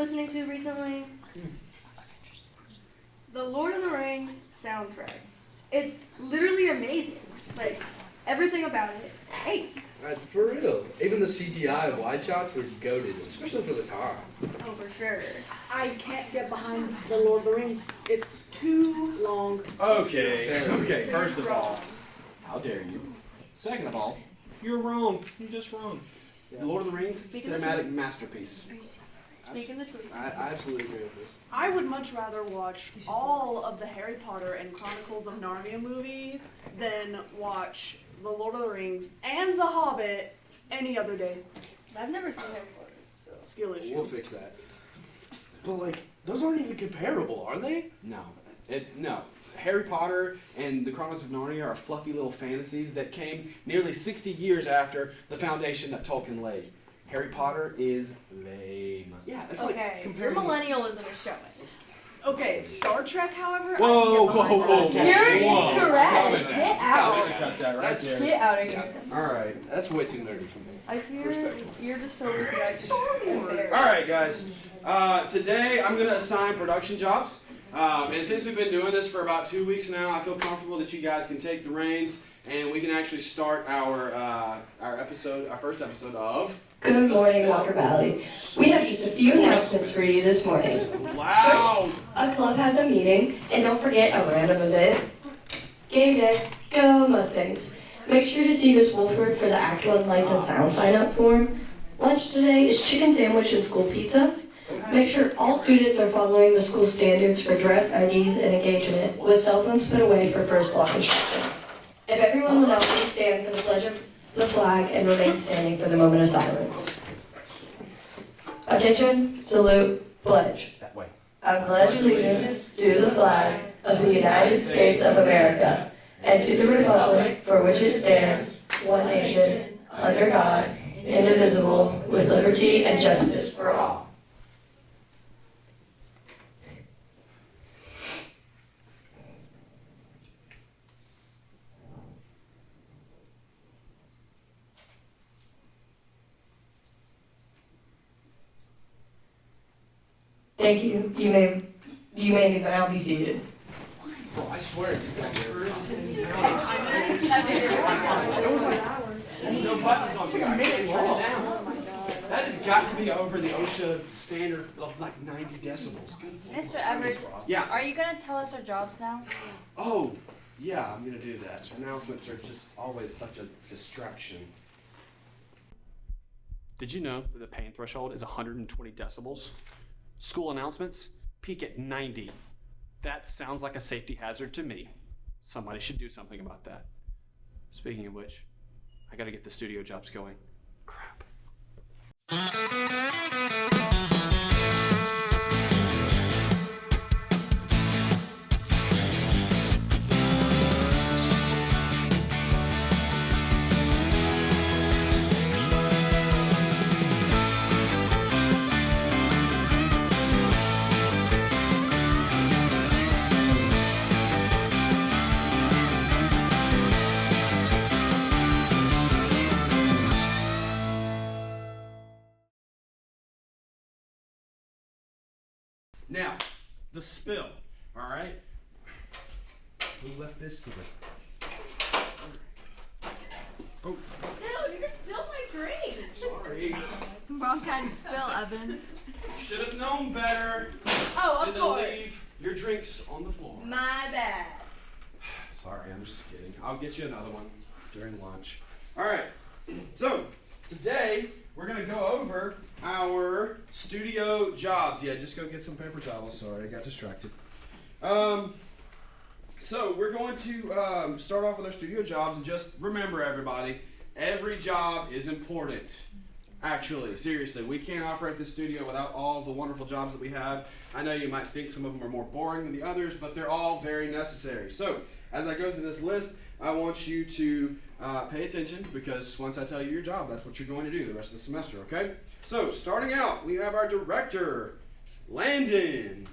listening to recently? The Lord of the Rings soundtrack. It's literally amazing. Like, everything about it. Hey. For real. Even the CGI wide shots were goated, especially for the time. Oh, for sure. I can't get behind The Lord of the Rings. It's too long. Okay, first of all, how dare you? Second of all, if you're wrong, you're just wrong. Yeah. Lord of the Rings, cinematic masterpiece. Speaking the truth. I absolutely agree with this. I would much rather watch all of the Harry Potter and Chronicles of Narnia movies than watch The Lord of the Rings and The Hobbit any other day. I've never seen Harry Potter, so. Skill issue. We'll fix that. But like, those aren't even comparable, are they? No. No. Harry Potter and the Chronicles of Narnia are fluffy little fantasies that came nearly 60 years after the foundation that Tolkien laid. Harry Potter is lame. Yeah, it's Okay, like your comparing... millennialism is showing. Okay, Star Trek, however, Whoa, I can get behind whoa, that. You're whoa. incorrect. Get out. Cut that right there. Get out of here. Alright, that's way too nerdy for me. I fear Respectful. you're just so weak that I can embarrass. All right, guys. Today I'm going to assign production jobs. And since we've been doing this for about 2 weeks now, I feel comfortable that you guys can take the reins and we can actually start our first episode of... Good morning, Walker Valley. We have just a few announcements for you this morning. Loud! A club has a meeting, and don't forget a random event. Game day, go Mustangs. Make sure to see Miss Woolford for the Act 1 Lights and Sound sign-up form. Lunch today is chicken sandwich and school pizza. Make sure all students are following the school standards for dress, IDs, and engagement, with cell phones put away for first block instruction. If everyone will now please stand for the pledge of the flag and remain standing for the moment of silence. Attention, salute, pledge. That way. I pledge allegiance to the flag of the United States of America and to the republic for which it stands, one nation, under God, indivisible, with liberty and justice for all. Thank you. You may now be seated. Bro, I swear, There's no buttons on here. I can't turn it down. That has got to be over the OSHA standard of like 90 decibels. Good Lord. Mr. Everett, Yeah. are you going to tell us our jobs now? Oh, yeah, I'm going to do that. Announcements are just always such a distraction. Did you know that the pain threshold is 120 decibels? School announcements peak at 90. That sounds like a safety hazard to me. Somebody should do something about that. Speaking of which, I gotta get the studio jobs going. Crap. Now, the spill, all right? Who left this here? Oh, Dude, you just spilled my drink. sorry. Wrong kind of spill, Evans. Should have known better Oh, than of to course. leave your drinks on the floor. My bad. Sorry, I'm just kidding. I'll get you another one during lunch. All right, so today we're gonna go over our studio jobs. Yeah, just go get some paper towels. Sorry, I got distracted. So we're going to start off with our studio jobs, and just remember, everybody, every job is important. Actually, seriously, we can't operate this studio without all of the wonderful jobs that we have. I know you might think some of them are more boring than the others, but they're all very necessary. So as I go through this list, I want you to pay attention, because once I tell you your job, that's what you're going to do the rest of the semester, okay? So starting out, we have our director, Landon.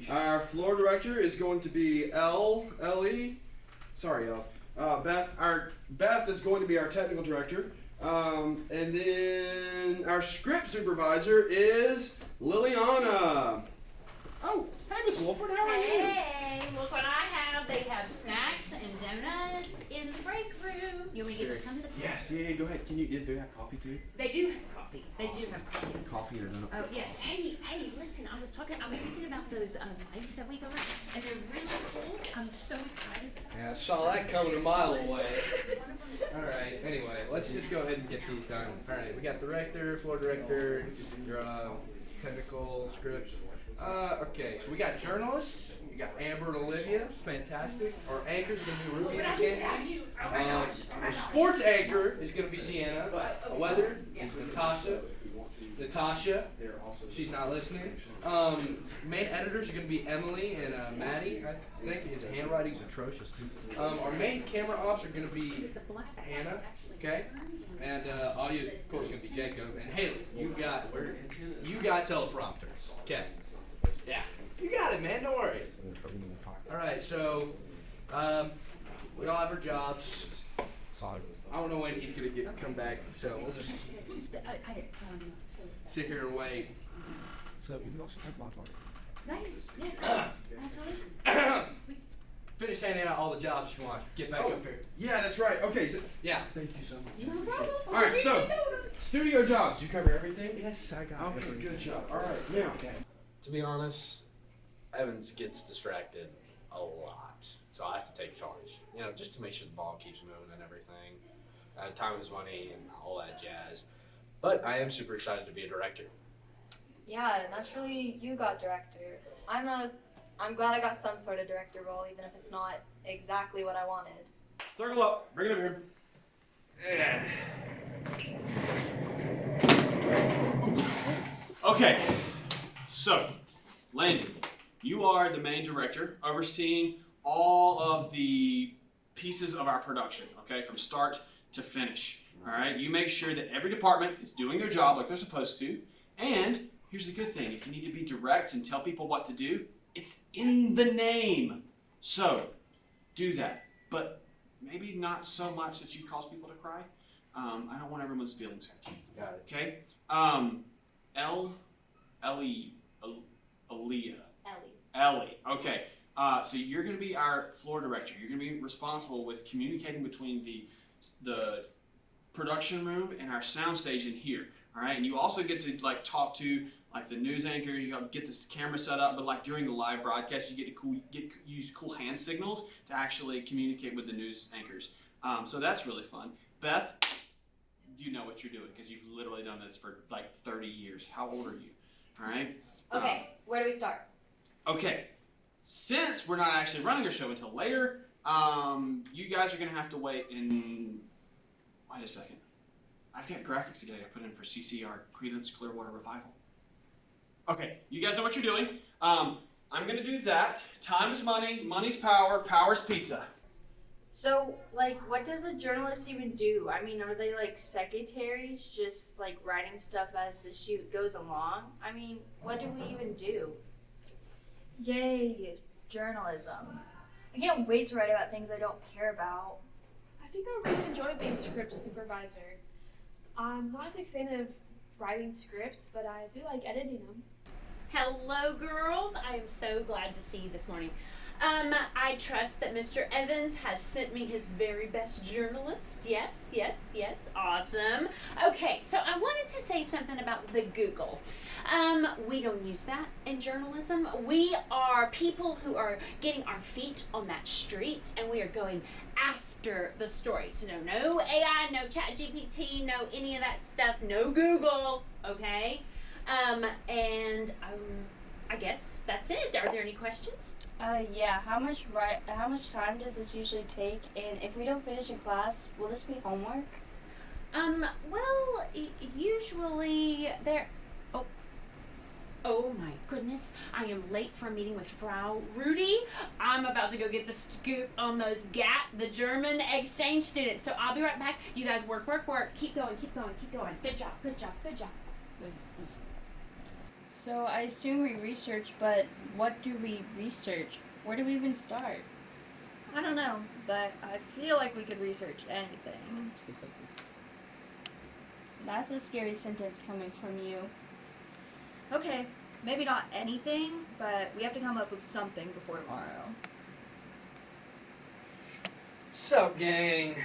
Our floor director is going to be L.E. Sorry, L. Beth is going to be our technical director. And then our script supervisor is Liliana. Oh, hey, Miss Woolford, how are you? Hey, look what I have. They have snacks and donuts in the break room. You want me to get you some of this? Yes, yeah, go ahead. Do they have coffee too? They do have coffee. They do have coffee. Coffee or donut? Oh, yes. Hey, listen, I was thinking about those lights that we got, and they're really cool. I'm so excited. Yeah, I saw that coming a mile away. Alright, anyway, let's just go ahead and get these done. Alright, we got director, floor director, your technical script. Okay, so we got journalists. We got Amber and Olivia, fantastic. Our anchors are going to be Ruby and Mackenzie. Our sports anchor is going to be Sienna. Our weather is Natasha, she's not listening. Main editors are going to be Emily and Maddie. I think his handwriting's atrocious. Our main camera ops are going to be Hannah, okay? And audio, of course, is going to be Jacob. And Haley, you got teleprompter, okay? Yeah, you got it, man. Don't worry. All right, so we all have our jobs. I don't know when he's gonna come back, so we'll just sit here and wait. Yes, absolutely. Finish handing out all the jobs you want. Get back up here. Yeah, that's right. Okay, so Yeah. thank you so much. No problem. All right, so studio jobs. You cover everything? Yes, I got Okay, good job. All right, now. To be honest, Evans gets distracted a lot, so I have to take charge. Just to make sure the ball keeps moving and everything. Time is money and all that jazz. But I am super excited to be a director. Yeah, naturally you got director. I'm glad I got some sort of director role, even if it's not exactly what I wanted. Circle up. Bring it over here. Okay. So, Landon, you are the main director, overseeing all of the pieces of our production, okay, from start to finish. All right, you make sure that every department is doing their job like they're supposed to. And here's the good thing: if you need to be direct and tell people what to do, it's in the name. So, do that, but maybe not so much that you cause people to cry. I don't want everyone's feelings hurt. Got it. Okay. Ellie. Okay. So you're going to be our floor director. You're going to be responsible with communicating between the production room and our soundstage in here. All right. And you also get to talk to the news anchors. You get this camera set up, but during the live broadcast, you get to use cool hand signals to actually communicate with the news anchors. So that's really fun. Beth, you know what you're doing because you've literally done this for 30 years. How old are you? All right. Okay, where do we start? Okay, since we're not actually running a show until later, you guys are going to have to wait wait a second. I've got graphics together I put in for CCR, Creedence Clearwater Revival. Okay, you guys know what you're doing. I'm going to do that. Time is money, money's power, power's pizza. So, what does a journalist even do? I mean, are they secretaries, just writing stuff as the shoot goes along? I mean, what do we even do? Yay, journalism. I can't wait to write about things I don't care about. I think I really enjoy being script supervisor. I'm not a big fan of writing scripts, but I do like editing them. Hello, girls. I am so glad to see you this morning. I trust that Mr. Evans has sent me his very best journalist. Yes. Awesome. Okay, so I wanted to say something about the Google. We don't use that in journalism. We are people who are getting our feet on that street, and we are going after the story. So no AI, no ChatGPT, no any of that stuff, no Google, okay? I guess that's it. Are there any questions? Yeah, how much time does this usually take? And if we don't finish in class, will this be homework? Well, usually there... Oh my goodness, I am late for a meeting with Frau Rudy. I'm about to go get the scoop on those the German exchange students. So I'll be right back. You guys work. Keep going. Good job. So I assume we research, but what do we research? Where do we even start? I don't know, but I feel like we could research anything. That's a scary sentence coming from you. Okay, maybe not anything, but we have to come up with something before tomorrow. Sup, gang?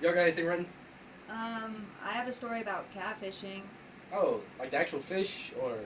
Y'all got anything written? I have a story about catfishing. Oh, like the actual fish, or?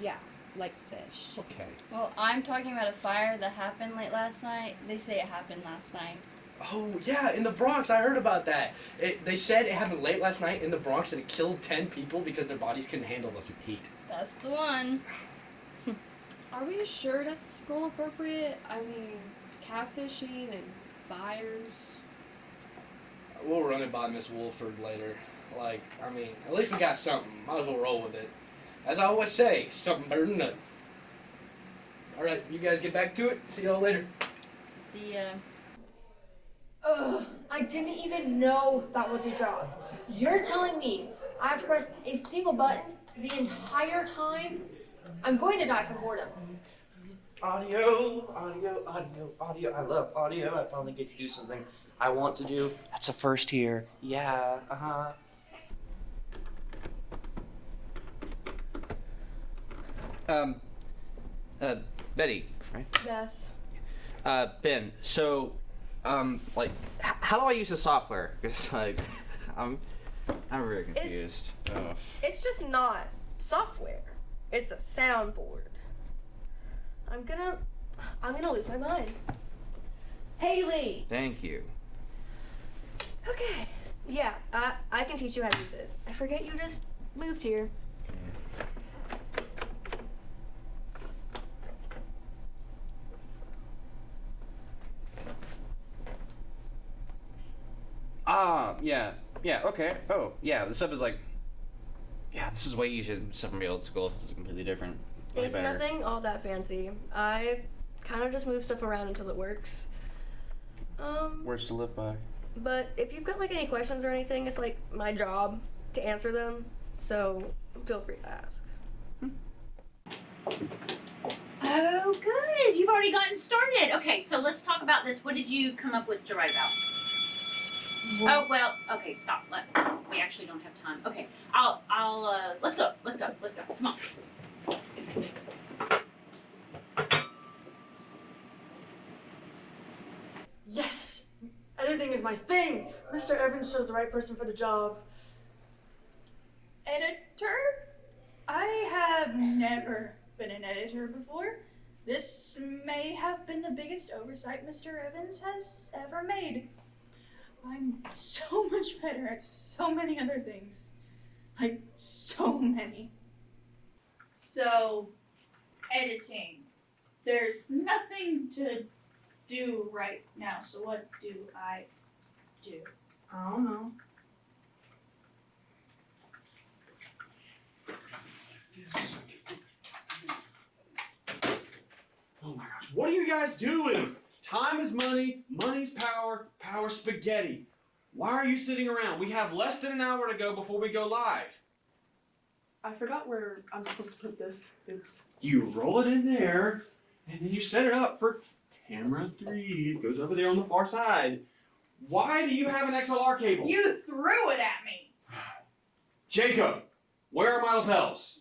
Yeah, like fish. Okay. Well, I'm talking about a fire that happened late last night. They say it happened last night. Oh, yeah, in the Bronx, I heard about that. They said it happened late last night in the Bronx and it killed 10 people because their bodies couldn't handle the heat. That's the one. Are we sure that's school appropriate? I mean, catfishing and fires. We'll run it by Miss Woolford later. Like, I mean, at least we got something. Might as well roll with it. As I always say, something better than nothing. Alright, you guys get back to it. See y'all later. See ya. Ugh, I didn't even know that was a job. You're telling me I have to press a single button the entire time? I'm going to die from boredom. Audio. I love audio. I finally get to do something I want to do. That's a first here. Yeah, Betty, right? Beth. Ben, so, how do I use the software? Because, I'm very confused. It's just not software. It's a soundboard. I'm gonna lose my mind. Haley! Thank you. Okay. Yeah, I can teach you how to use it. I forget you just moved here. Yeah, okay. Oh, yeah, this stuff is this is way easier than stuff from my old school. This is completely different. Way It's better. nothing all that fancy. I kind of just move stuff around until it works. Words to live by. But if you've got like any questions or anything, it's like my job to answer them. So feel free to ask. Oh, good. You've already gotten started. Okay, so let's talk about this. What did you come up with to write about? Oh, well, okay, stop. We actually don't have time. Okay, let's go. Come on. Yes! Editing is my thing! Mr. Evans chose the right person for the job. Editor? I have never been an editor before. This may have been the biggest oversight Mr. Evans has ever made. I'm so much better at so many other things. Like, so many. So, editing. There's nothing to do right now, so what do I do? I don't know. Oh my gosh, what are you guys doing? Time is money, money's power, power's spaghetti. Why are you sitting around? We have less than an hour to go before we go live. I forgot where I'm supposed to put this. Oops. You roll it in there, and then you set it up for camera 3. It goes over there on the far side. Why do you have an XLR cable? You threw it at me! Jacob, where are my lapels?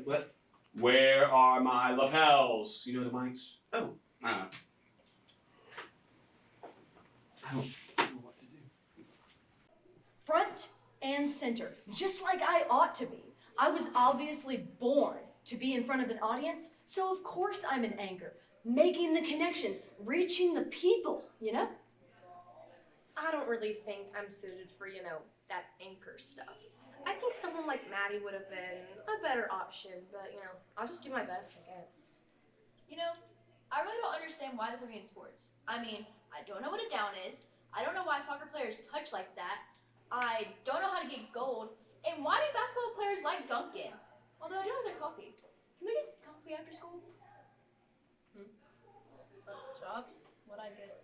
What? Where are my lapels? You know the mics? Oh. I don't know what to do. Front and center, just like I ought to be. I was obviously born to be in front of an audience, so of course I'm in anger. Making the connections, reaching the people, you know? I don't really think I'm suited for, that anchor stuff. I think someone like Maddie would have been a better option, but, I'll just do my best, I guess. I really don't understand why they put me in sports. I mean, I don't know what a down is. I don't know why soccer players touch like that. I don't know how to get gold. And why do basketball players like Dunkin'? Although I do like their coffee. Can we get coffee after school? Jobs? What'd I get?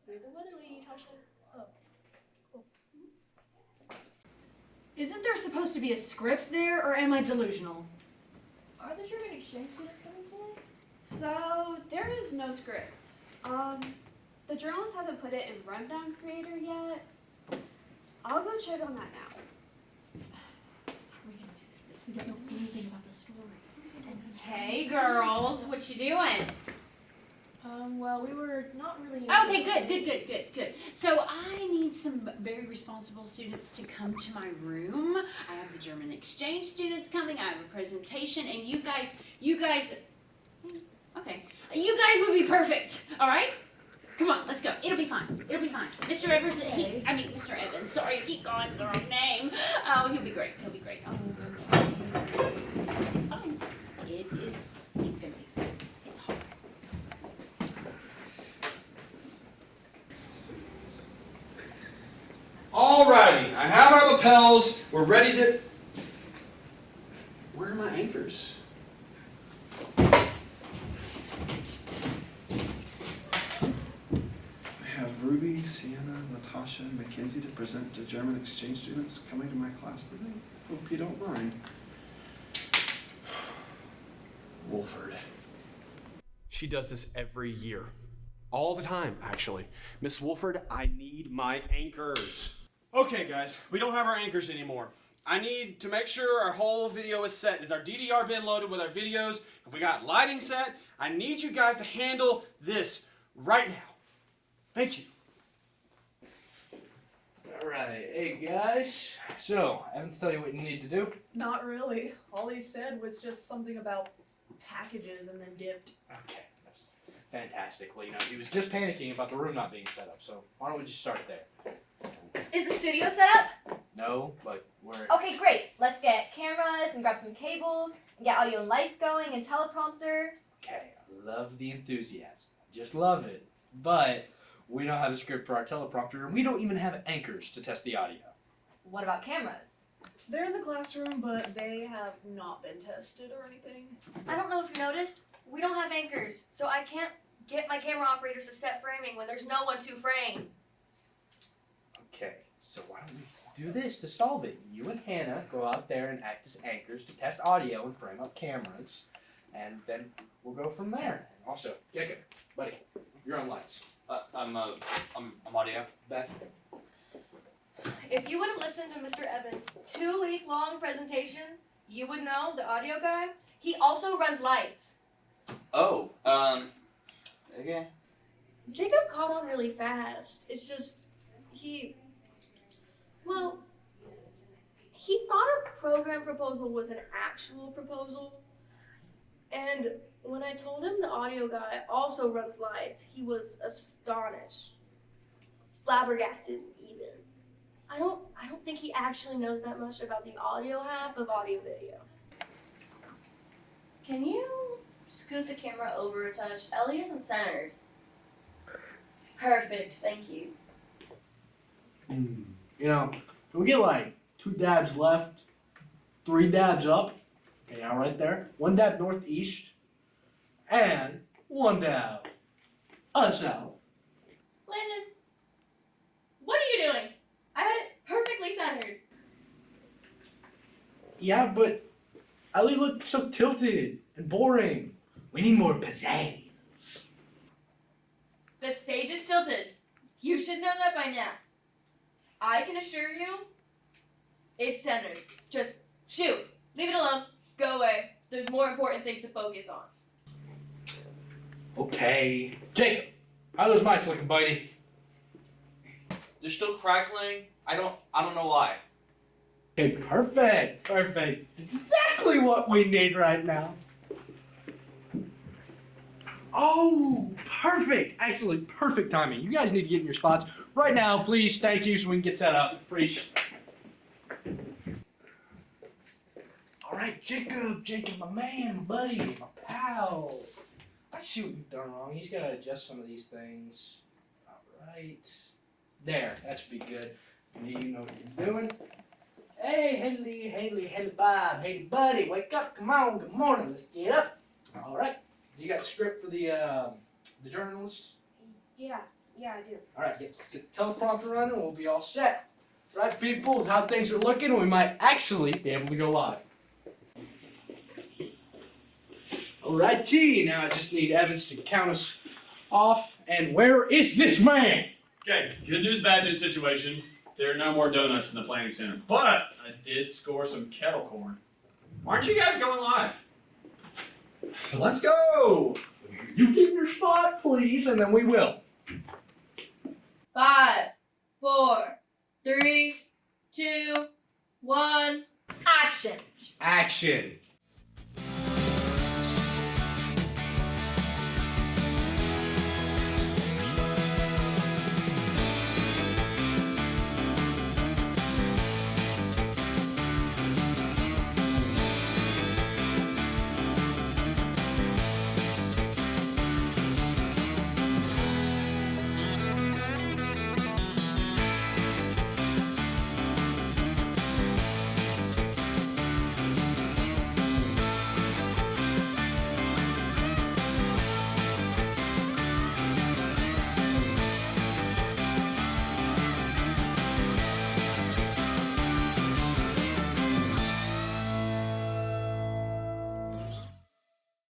You're the weather lady, Tasha. Oh, cool. Isn't there supposed to be a script there, or am I delusional? Are the German exchange students coming today? So, there is no script. The journalists haven't put it in Rundown Creator yet. I'll go check on that now. Hey girls, what you doing? Well, we were not really. Okay, good. So I need some very responsible students to come to my room. I have the German exchange students coming. I have a presentation, and you guys, okay, you guys would be perfect. All right, come on, let's go. It'll be fine. Mr. Evans, Mr. Evans. Sorry, I keep calling the wrong name. Oh, he'll be great. It's fine. It's gonna be fine. It's hard. Alrighty, I have our lapels. We're ready to. Where are my anchors? I have Ruby, Sienna, Natasha, and Mackenzie to present to German exchange students coming to my class today. Hope you don't mind. Woolford. She does this every year. All the time, actually. Miss Woolford, I need my anchors. Okay, guys, we don't have our anchors anymore. I need to make sure our whole video is set. Is our DDR bin loaded with our videos? Have we got lighting set? I need you guys to handle this right now. Thank you. Alright, hey guys. So, Evans tell you what you need to do? Not really. All he said was just something about packages and then dipped. Okay, that's fantastic. Well, he was just panicking about the room not being set up, so why don't we just start there? Is the studio set up? No, but we're... Okay, great. Let's get cameras and grab some cables and get audio and lights going and teleprompter. Okay, I love the enthusiasm. Just love it. But we don't have a script for our teleprompter, and we don't even have anchors to test the audio. What about cameras? They're in the classroom, but they have not been tested or anything. I don't know if you noticed, we don't have anchors, so I can't get my camera operators to set framing when there's no one to frame. Okay, so why don't we do this to solve it? You and Hannah go out there and act as anchors to test audio and frame up cameras, and then we'll go from there. And also, Jacob, buddy, you're on lights. I'm audio. Beth. If you would have listened to Mr. Evans' 2-week-long presentation, you would know, the audio guy, he also runs lights. Oh, okay. Jacob caught on really fast. It's just, he thought a program proposal was an actual proposal. And when I told him the audio guy also runs lights, he was astonished. Flabbergasted even. I don't think he actually knows that much about the audio half of audio video. Can you scoot the camera over a touch? Ellie isn't centered. Perfect, thank you. Can we get like 2 dabs left, 3 dabs up? Okay, now right there. 1 dab northeast, and 1 dab south. Landon, what are you doing? I had it perfectly centered. Yeah, but Ellie looked so tilted and boring. We need more pizzazz. The stage is tilted. You should know that by now. I can assure you, it's centered. Just shoot. Leave it alone. Go away. There's more important things to focus on. Okay. Jacob, how are those mics looking, buddy? They're still crackling. I don't know why. Okay, perfect. It's exactly what we need right now. Oh, perfect. Actually, perfect timing. You guys need to get in your spots right now, please. Thank you, so we can get set up. Appreciate it. All right, Jacob, my man, my buddy, my pal. I see what you've done wrong. He's got to adjust some of these things. All right. There, that should be good. You know what you're doing. Hey, Haley, Bob. Hey, buddy, wake up. Come on, good morning. Let's get up. All right. You got the script for the journalist? Yeah, I do. All right, let's get the teleprompter running and we'll be all set. Right, people, with how things are looking, we might actually be able to go live. All right, T. Now I just need Evans to count us off. And where is this man? Okay, good news, bad news situation. There are no more donuts in the planning center, but I did score some kettle corn. Aren't you guys going live? Let's go. You get your spot, please, and then we will. 5, 4, 3, 2, 1, action. Action.